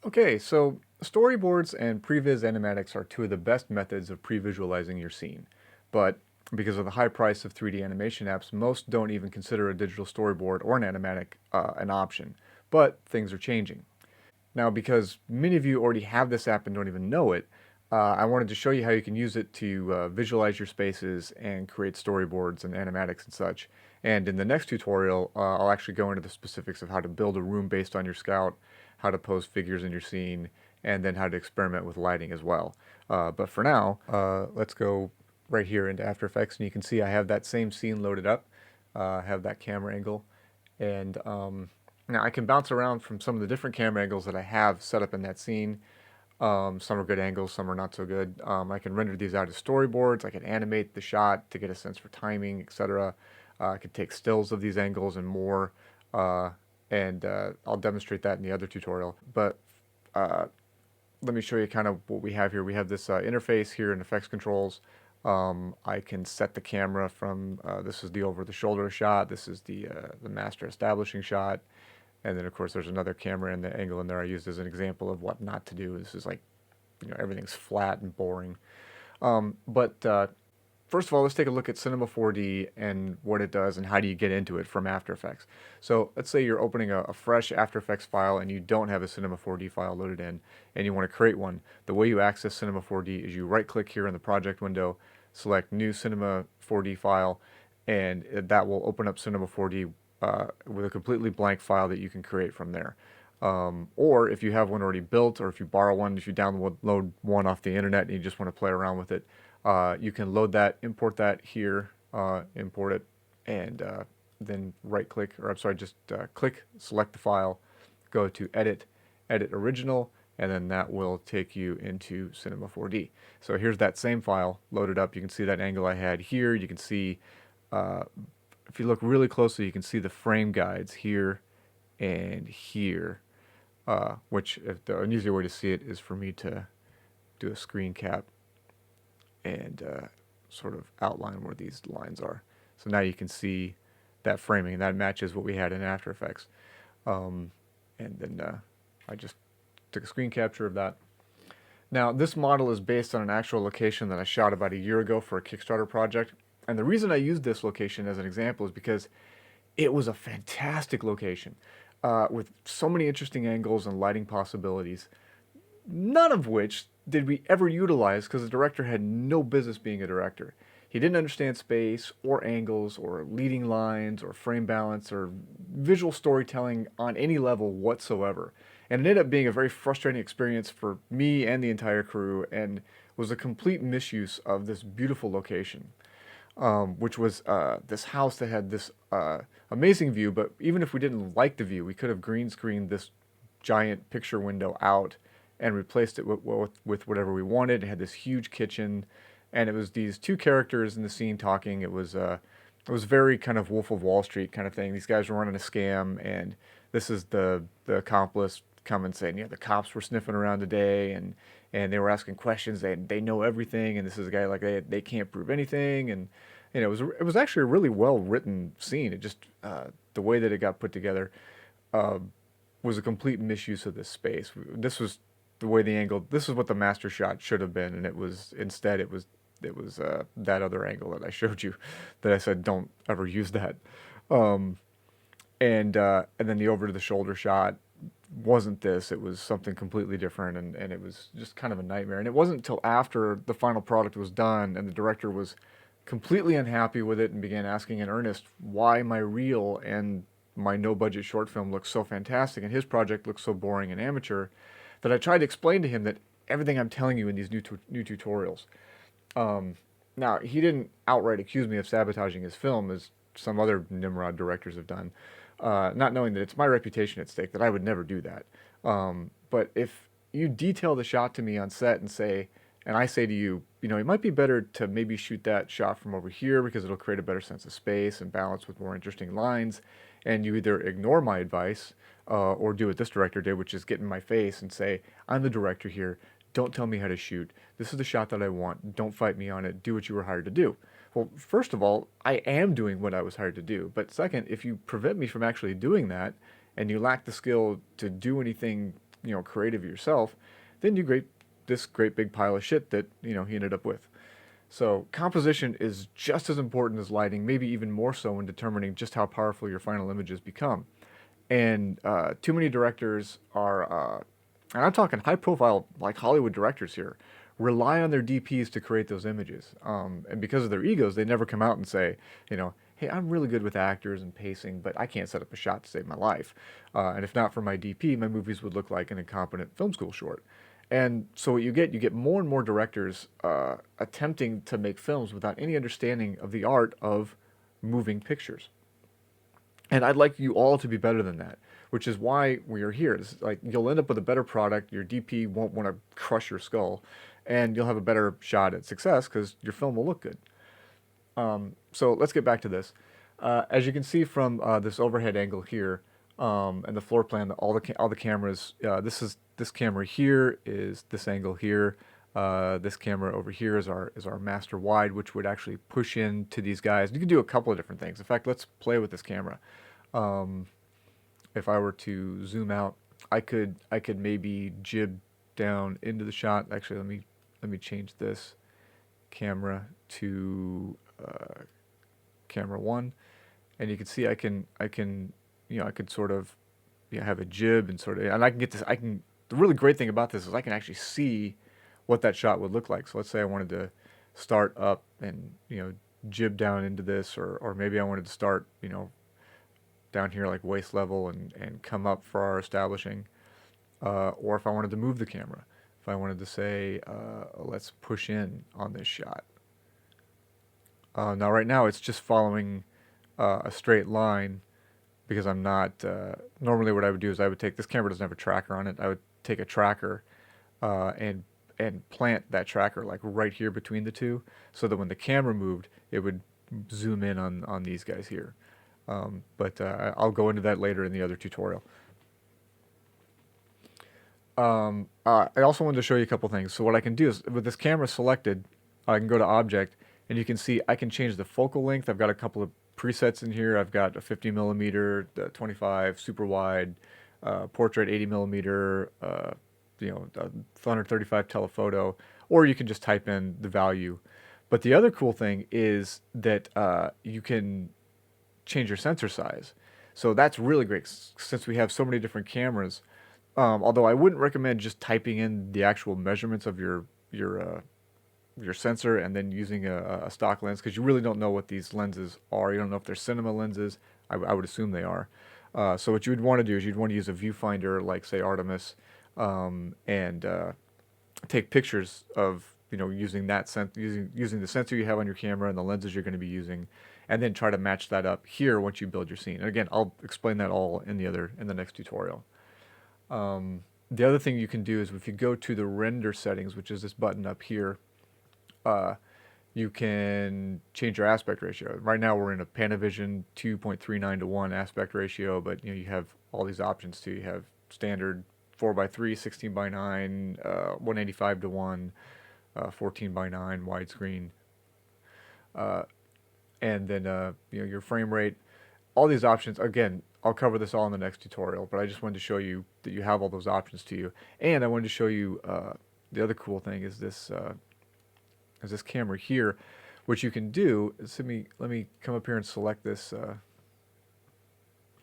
Okay, so storyboards and pre-viz animatics are two of the best methods of pre-visualizing your scene. But because of the high price of 3D animation apps, most don't even consider a digital storyboard or an animatic an option. But things are changing. Now, because many of you already have this app and don't even know it, I wanted to show you how you can use it to visualize your spaces and create storyboards and animatics and such. And in the next tutorial, I'll actually go into the specifics of how to build a room based on your scout, how to pose figures in your scene, and then how to experiment with lighting as well. But for now, let's go right here into After Effects, and you can see I have that same scene loaded up. I have that camera angle, and now I can bounce around from some of the different camera angles that I have set up in that scene. Some are good angles, some are not so good. I can render these out as storyboards. I can animate the shot to get a sense for timing, etc. I can take stills of these angles and more, and I'll demonstrate that in the other tutorial. But uh, let me show you kind of what we have here. We have this interface here in effects controls. I can set the camera from, this is the over-the-shoulder shot, this is the master establishing shot, and then of course there's another camera in the angle in there I used as an example of what not to do. This is like, everything's flat and boring. But first of all, let's take a look at Cinema 4D and what it does and how do you get into it from After Effects. So let's say you're opening a fresh After Effects file and you don't have a Cinema 4D file loaded in and you want to create one. The way you access Cinema 4D is you right click here in the project window, select New Cinema 4D File, and that will open up Cinema 4D with a completely blank file that you can create from there. Or if you have one already built, or if you borrow one, if you download one off the internet and you just want to play around with it, you can load that, import that here, import it, and then right click, or I'm sorry, just click, select the file, go to Edit, Edit Original, and then that will take you into Cinema 4D. So here's that same file loaded up. You can see that angle I had here. You can see, if you look really closely, you can see the frame guides here and here, which an easier way to see it is for me to do a screen cap and sort of outline where these lines are. So now you can see that framing, and that matches what we had in After Effects. And then I just took a screen capture of that. Now, this model is based on an actual location that I shot about a year ago for a Kickstarter project. And the reason I used this location as an example is because it was a fantastic location with so many interesting angles and lighting possibilities, none of which did we ever utilize because the director had no business being a director. He didn't understand space or angles or leading lines or frame balance or visual storytelling on any level whatsoever. And it ended up being a very frustrating experience for me and the entire crew and was a complete misuse of this beautiful location, which was this house that had this amazing view. But even if we didn't like the view, we could have green screened this giant picture window out and replaced it with whatever we wanted. It had this huge kitchen, and it was these two characters in the scene talking. It was very kind of Wolf of Wall Street kind of thing. These guys were running a scam, and this is the accomplice coming saying, the cops were sniffing around today, and they were asking questions. They know everything, and this is a guy like they can't prove anything, and it was actually a really well written scene. It just the way that it got put together uh, was a complete misuse of this space. This was the way the angle. This is what the master shot should have been, and it was instead it was that other angle that I showed you, that I said don't ever use that. Um, and then the over to the shoulder shot wasn't this. It was something completely different, and it was just kind of a nightmare. And it wasn't until after the final product was done and the director was completely unhappy with it and began asking in earnest why my reel and my no budget short film looks so fantastic and his project looks so boring and amateur, that I tried to explain to him that everything I'm telling you in these new tutorials. Um, Now, he didn't outright accuse me of sabotaging his film, as some other Nimrod directors have done, not knowing that it's my reputation at stake, that I would never do that. But if you detail the shot to me on set and I say to you, it might be better to maybe shoot that shot from over here because it'll create a better sense of space and balance with more interesting lines, and you either ignore my advice or do what this director did, which is get in my face and say, I'm the director here. Don't tell me how to shoot. This is the shot that I want. Don't fight me on it. Do what you were hired to do. Well, first of all, I am doing what I was hired to do. But second, if you prevent me from actually doing that and you lack the skill to do anything creative yourself, then you create this great big pile of shit that he ended up with. So composition is just as important as lighting, maybe even more so in determining just how powerful your final images become. And too many directors are, and I'm talking high-profile, like Hollywood directors here, rely on their DPs to create those images. And because of their egos, they never come out and say, hey, I'm really good with actors and pacing, but I can't set up a shot to save my life. And if not for my DP, my movies would look like an incompetent film school short. And so what you get more and more directors attempting to make films without any understanding of the art of moving pictures. And I'd like you all to be better than that, which is why we are here. It's like you'll end up with a better product. Your DP won't want to crush your skull, and you'll have a better shot at success because your film will look good. So let's get back to this. As you can see from this overhead angle here, and the floor plan, all the cameras. This camera here is this angle here. This camera over here is our master wide, which would actually push into these guys. You can do a couple of different things. In fact, let's play with this camera. If I were to zoom out, I could maybe jib down into the shot. Actually, let me change this camera to camera 1, and you can see I can I could sort of have a jib and sort of, and I can get this. The really great thing about this is I can actually see what that shot would look like. So let's say I wanted to start up and jib down into this, or maybe I wanted to start down here like waist level and come up for our establishing, or if I wanted to move the camera, if I wanted to say let's push in on this shot. Now right now it's just following a straight line because I'm not, normally what I would do is I would take, this camera doesn't have a tracker on it, I would take a tracker and plant that tracker like right here between the two, so that when the camera moved, it would zoom in on these guys here. But I'll go into that later in the other tutorial. I also wanted to show you a couple things. So what I can do is, with this camera selected, I can go to Object, and you can see I can change the focal length. I've got a couple of presets in here. I've got a 50 millimeter, 25, super wide, portrait 80 millimeter, 135 telephoto, or you can just type in the value. But the other cool thing is that you can change your sensor size. So that's really great since we have so many different cameras. Although I wouldn't recommend just typing in the actual measurements of your sensor and then using a stock lens, because you really don't know what these lenses are. You don't know if they're cinema lenses. I would assume they are. So what you would want to do is you'd want to use a viewfinder like, say, Artemis, and take pictures of using the sensor you have on your camera and the lenses you're going to be using, and then try to match that up here once you build your scene. And again, I'll explain that all in the next tutorial. The other thing you can do is if you go to the render settings, which is this button up here, you can change your aspect ratio. Right now we're in a Panavision 2.39 to 1 aspect ratio, but you have all these options too. You have standard 4:3, 16:9, 185 to 1, 14:9 widescreen, and then your frame rate. All these options, again, I'll cover this all in the next tutorial, but I just wanted to show you that you have all those options to you. And I wanted to show you the other cool thing is this camera here, which you can do. Let me come up here and select this.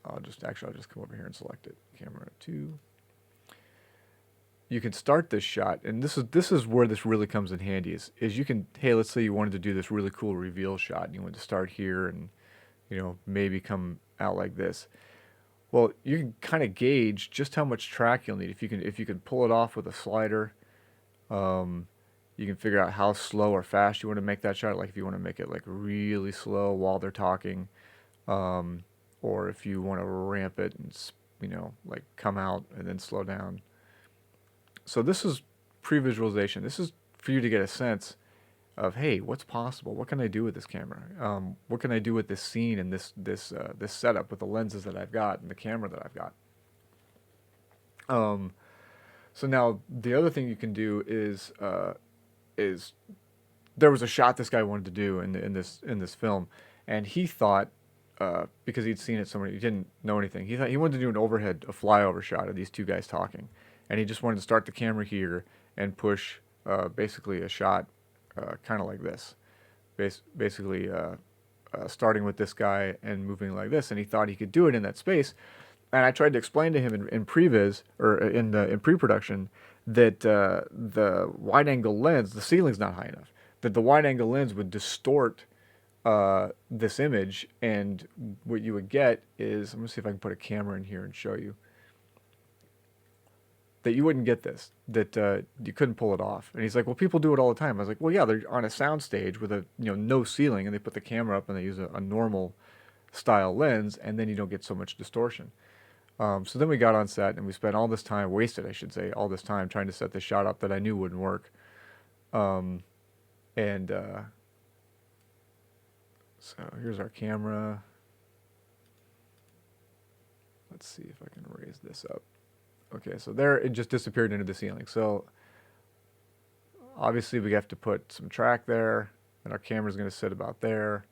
I'll just come over here and select it. Camera 2. You can start this shot, and this is where this really comes in handy. Is you can, hey, let's say you wanted to do this really cool reveal shot, and you wanted to start here and maybe come out like this. Well, you can kind of gauge just how much track you'll need. If you can pull it off with a slider, you can figure out how slow or fast you want to make that shot. Like if you want to make it like really slow while they're talking, or if you want to ramp it and like come out and then slow down. So this is pre-visualization. This is for you to get a sense of, hey, what's possible? What can I do with this camera? What can I do with this scene and this setup with the lenses that I've got and the camera that I've got? So now the other thing you can do is there was a shot this guy wanted to do in this film, and he thought, because he'd seen it somewhere, he didn't know anything. He thought he wanted to do a flyover shot of these two guys talking, and he just wanted to start the camera here and push basically a shot kind of like this. Basically starting with this guy and moving like this, and he thought he could do it in that space. And I tried to explain to him in pre-viz or in pre-production that the wide-angle lens, the ceiling's not high enough. That the wide-angle lens would distort this image, and what you would get is, I'm gonna see if I can put a camera in here and show you that you wouldn't get this. That you couldn't pull it off. And he's like, well, people do it all the time. I was like, well, yeah, they're on a sound stage with a no ceiling, and they put the camera up and they use a normal style lens, and then you don't get so much distortion. So then we got on set and we spent all this time, wasted I should say, all this time trying to set this shot up that I knew wouldn't work. And so here's our camera. Let's see if I can raise this up. Okay, so there it just disappeared into the ceiling. So obviously we have to put some track there, and our camera's going to sit about there.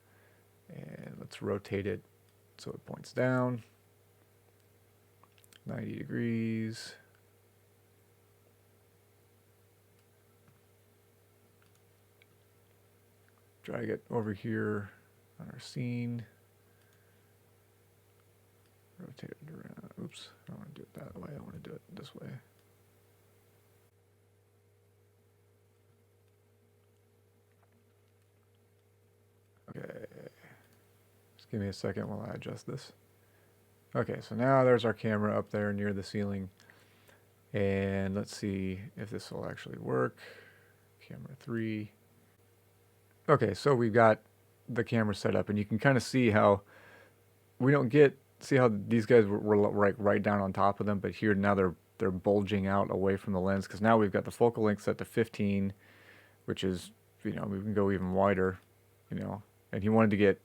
And let's rotate it so it points down. 90 degrees. Drag it over here on our scene. Rotate it around. Oops, I don't want to do it that way. I want to do it this way. Okay. Just give me a second while I adjust this. Okay, so now there's our camera up there near the ceiling. And let's see if this will actually work. Camera 3. Okay, so we've got the camera set up, and you can kind of see how we don't see how these guys were like right down on top of them, but here now they're bulging out away from the lens, because now we've got the focal length set to 15, which is, we can go even wider, and he wanted to get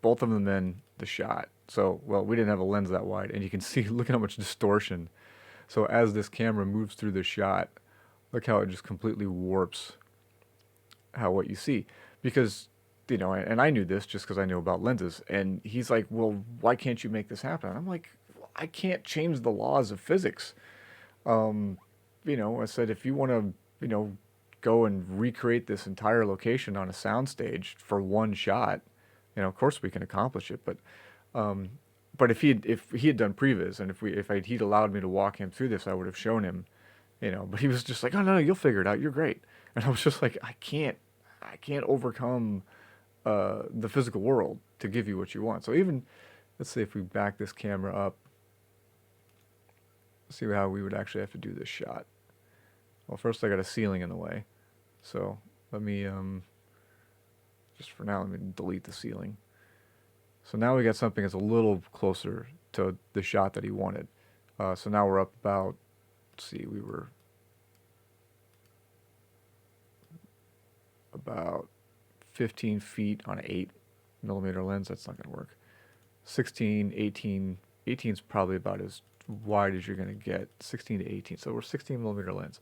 both of them in the shot. So, well, we didn't have a lens that wide, and you can see, look at how much distortion. So as this camera moves through the shot, look how it just completely warps what you see. Because, and I knew this just because I knew about lenses, and he's like, well, why can't you make this happen? And I'm like, well, I can't change the laws of physics. I said, if you want to, go and recreate this entire location on a soundstage for one shot, of course we can accomplish it, but if he had done previs, and he'd allowed me to walk him through this, I would have shown him, but he was just like, oh no, you'll figure it out, you're great. And I was just like, I can't overcome the physical world to give you what you want. So even, let's see if we back this camera up, see how we would actually have to do this shot. Well, first I got a ceiling in the way, so let me just for now, let me delete the ceiling. So now we got something that's a little closer to the shot that he wanted. So now we're up about, let's see, we were about 15 feet on an 8mm lens. That's not going to work. 16, 18. 18 is probably about as wide as you're going to get. 16 to 18. So we're 16mm lens.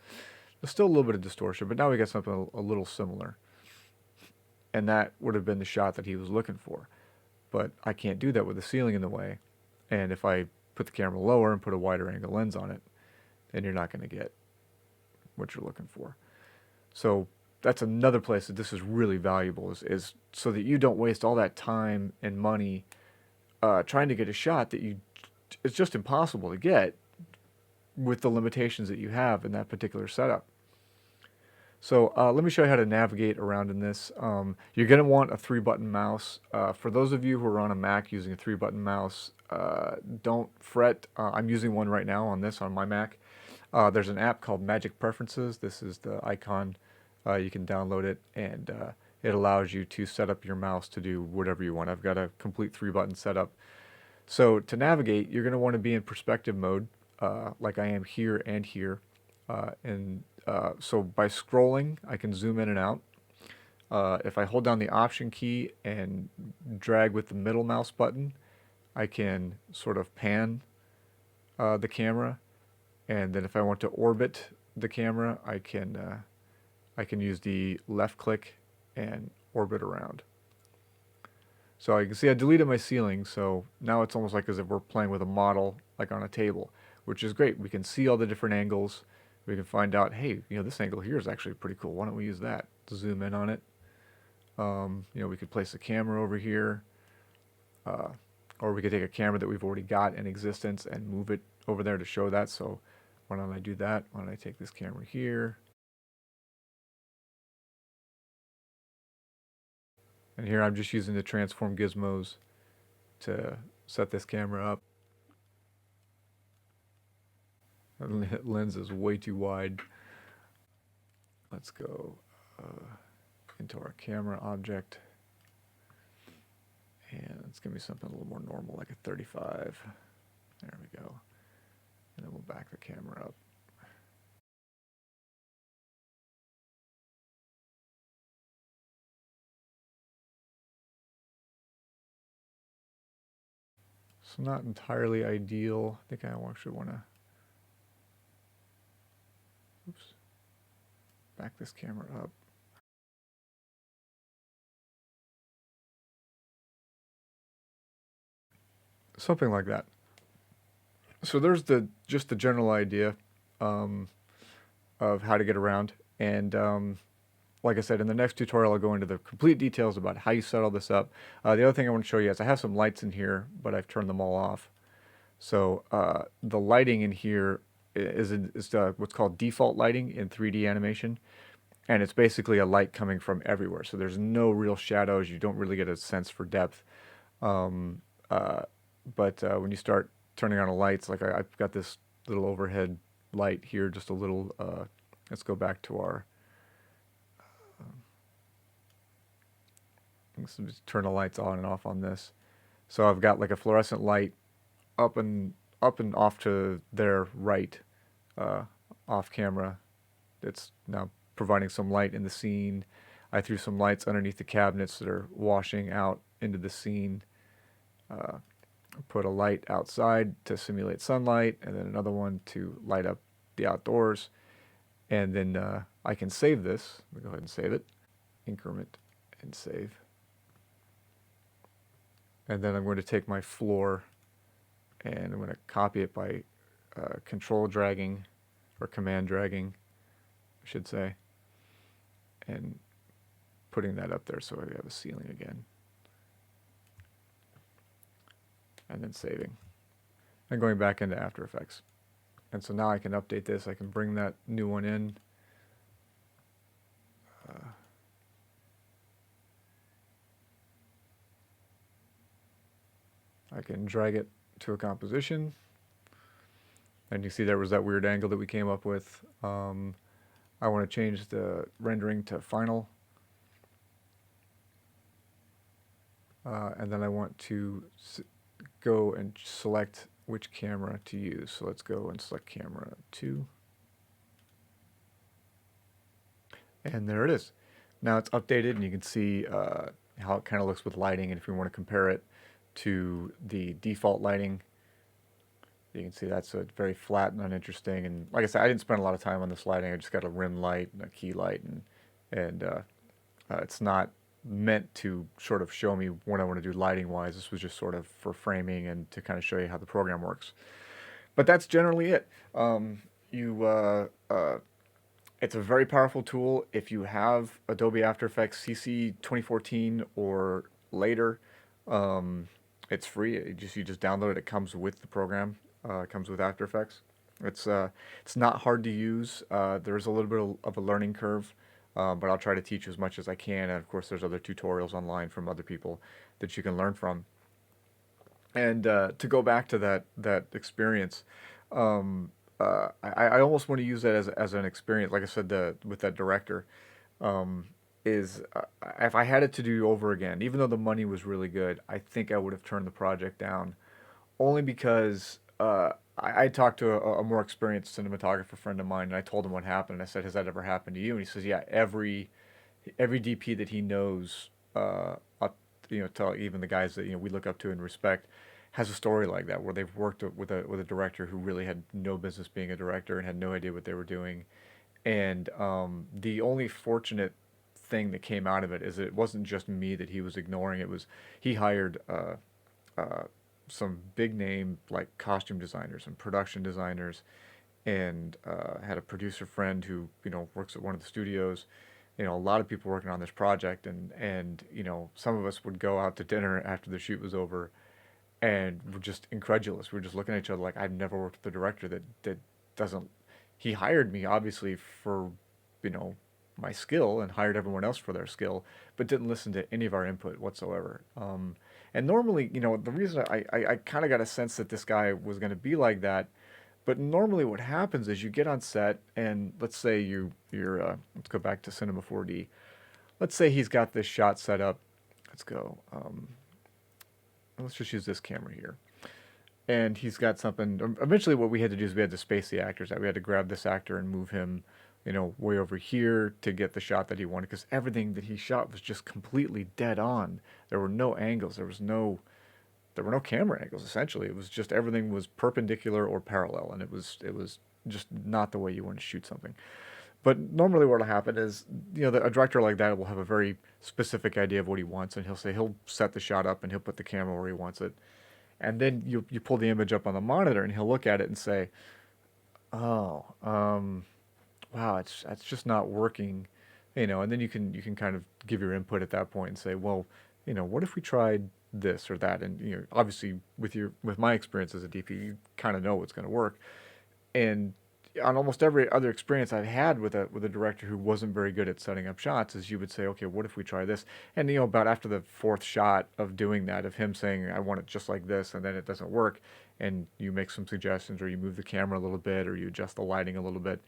There's still a little bit of distortion, but now we got something a little similar. And that would have been the shot that he was looking for. But I can't do that with the ceiling in the way. And if I put the camera lower and put a wider angle lens on it, then you're not going to get what you're looking for. So that's another place that this is really valuable, is so that you don't waste all that time and money trying to get a shot that it's just impossible to get with the limitations that you have in that particular setup. So let me show you how to navigate around in this. You're going to want a 3-button mouse. For those of you who are on a Mac using a 3-button mouse, don't fret. I'm using one right now on my Mac. There's an app called Magic Preferences. This is the icon. You can download it, and it allows you to set up your mouse to do whatever you want. I've got a complete 3-button setup. So to navigate, you're going to want to be in perspective mode, like I am here and here. So by scrolling, I can zoom in and out. If I hold down the Option key and drag with the middle mouse button, I can sort of pan the camera. And then if I want to orbit the camera, I can use the left click and orbit around. So you can see I deleted my ceiling, so now it's almost like as if we're playing with a model like on a table, which is great. We can see all the different angles. We can find out, hey, this angle here is actually pretty cool. Why don't we use that to zoom in on it? We could place a camera over here, uh, or we could take a camera that we've already got in existence and move it over there to show that. So why don't I do that? Why don't I take this camera here? And here I'm just using the transform gizmos to set this camera up. The lens is way too wide. Let's go into our camera object. And it's going to be something a little more normal, like a 35. There we go. And then we'll back the camera up. So not entirely ideal. I think I actually want to, oops, back this camera up. Something like that. So there's just the general idea of how to get around. And like I said, in the next tutorial, I'll go into the complete details about how you set all this up. The other thing I want to show you is I have some lights in here, but I've turned them all off. So the lighting in here is what's called default lighting in 3D animation. And it's basically a light coming from everywhere. So there's no real shadows. You don't really get a sense for depth. Um, but when you start turning on the lights, like I've got this little overhead light here, just a little, let's go back to our, let's just turn the lights on and off on this. So I've got like a fluorescent light up and off to their right, off camera. It's now providing some light in the scene. I threw some lights underneath the cabinets that are washing out into the scene. Put a light outside to simulate sunlight, and then another one to light up the outdoors. And then I can save this. Let me go ahead and save it. Increment and save. And then I'm going to take my floor and I'm going to copy it by control dragging, or command dragging, I should say, and putting that up there so we have a ceiling again. And then saving. And going back into After Effects. And so now I can update this. I can bring that new one in. I can drag it to a composition. And you see there was that weird angle that we came up with. I want to change the rendering to final. And then I want to go and select which camera to use. So let's go and select camera 2. And there it is. Now it's updated and you can see how it kind of looks with lighting. And if you want to compare it to the default lighting, you can see that's very flat and uninteresting. And like I said, I didn't spend a lot of time on this lighting. I just got a rim light and a key light, and it's not meant to sort of show me what I want to do lighting wise. This was just sort of for framing and to kind of show you how the program works. But that's generally it. It's a very powerful tool. If you have Adobe After Effects CC 2014 or later, it's free. You just download it. It comes with the program. It comes with After Effects. It's not hard to use. There's a little bit of a learning curve, but I'll try to teach as much as I can. And of course, there's other tutorials online from other people that you can learn from. And to go back to that experience, I almost want to use that as an experience. Like I said, with that director, if I had it to do over again, even though the money was really good, I think I would have turned the project down, only because I talked to a more experienced cinematographer friend of mine, and I told him what happened. And I said, "Has that ever happened to you?" And he says, "Yeah, every DP that he knows, up, to even the guys that we look up to and respect, has a story like that where they've worked with a director who really had no business being a director and had no idea what they were doing." And the only fortunate thing that came out of it is it wasn't just me that he was ignoring. It was he hired some big name like costume designers and production designers, and had a producer friend who, works at one of the studios. A lot of people working on this project, and some of us would go out to dinner after the shoot was over, and we're just incredulous. We're just looking at each other like, I've never worked with a director that doesn't. He hired me obviously for, you know, my skill, and hired everyone else for their skill, but didn't listen to any of our input whatsoever. And normally, the reason I kind of got a sense that this guy was going to be like that, but normally what happens is you get on set, and let's say let's go back to Cinema 4D. Let's say he's got this shot set up. Let's go. Let's just use this camera here. And he's got something. Eventually, what we had to do is we had to space the actors out. We had to grab this actor and move him, way over here to get the shot that he wanted, because everything that he shot was just completely dead on. There were no angles. There were no camera angles. Essentially, it was just everything was perpendicular or parallel, and it was just not the way you want to shoot something. But normally, what will happen is, a director like that will have a very specific idea of what he wants, and he'll set the shot up and he'll put the camera where he wants it, and then you pull the image up on the monitor and he'll look at it and say, "Oh, wow, it's just not working," and then you can kind of give your input at that point and say, "Well, what if we tried this or that?" And obviously with my experience as a DP, you kind of know what's going to work. And on almost every other experience I've had with a director who wasn't very good at setting up shots, is you would say, okay, what if we try this? And about after the fourth shot of doing that, of him saying, I want it just like this, and then it doesn't work, and you make some suggestions, or you move the camera a little bit, or you adjust the lighting a little bit,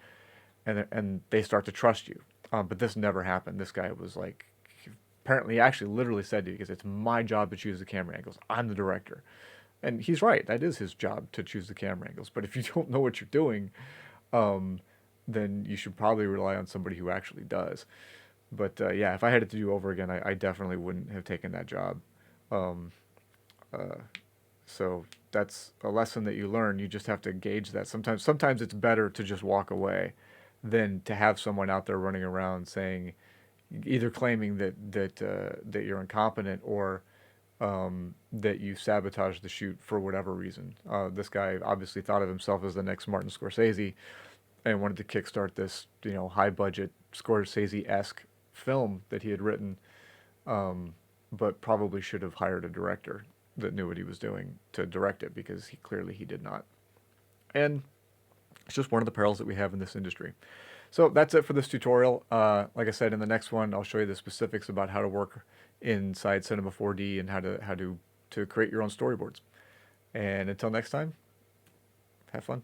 and they start to trust you. But this never happened. This guy was like, apparently, he actually literally said to you, because it's my job to choose the camera angles. I'm the director. And he's right. That is his job, to choose the camera angles. But if you don't know what you're doing, um, then you should probably rely on somebody who actually does. But yeah, if I had it to do over again, I definitely wouldn't have taken that job. Um, uh, so that's a lesson that you learn. You just have to gauge that. Sometimes it's better to just walk away than to have someone out there running around saying, either claiming that you're incompetent, or that you sabotage the shoot for whatever reason. This guy obviously thought of himself as the next Martin Scorsese, and wanted to kickstart this, high budget Scorsese-esque film that he had written, but probably should have hired a director that knew what he was doing to direct it, because he did not. And it's just one of the perils that we have in this industry. So that's it for this tutorial. Like I said, in the next one, I'll show you the specifics about how to work inside Cinema 4D, and how to create your own storyboards. And until next time, have fun.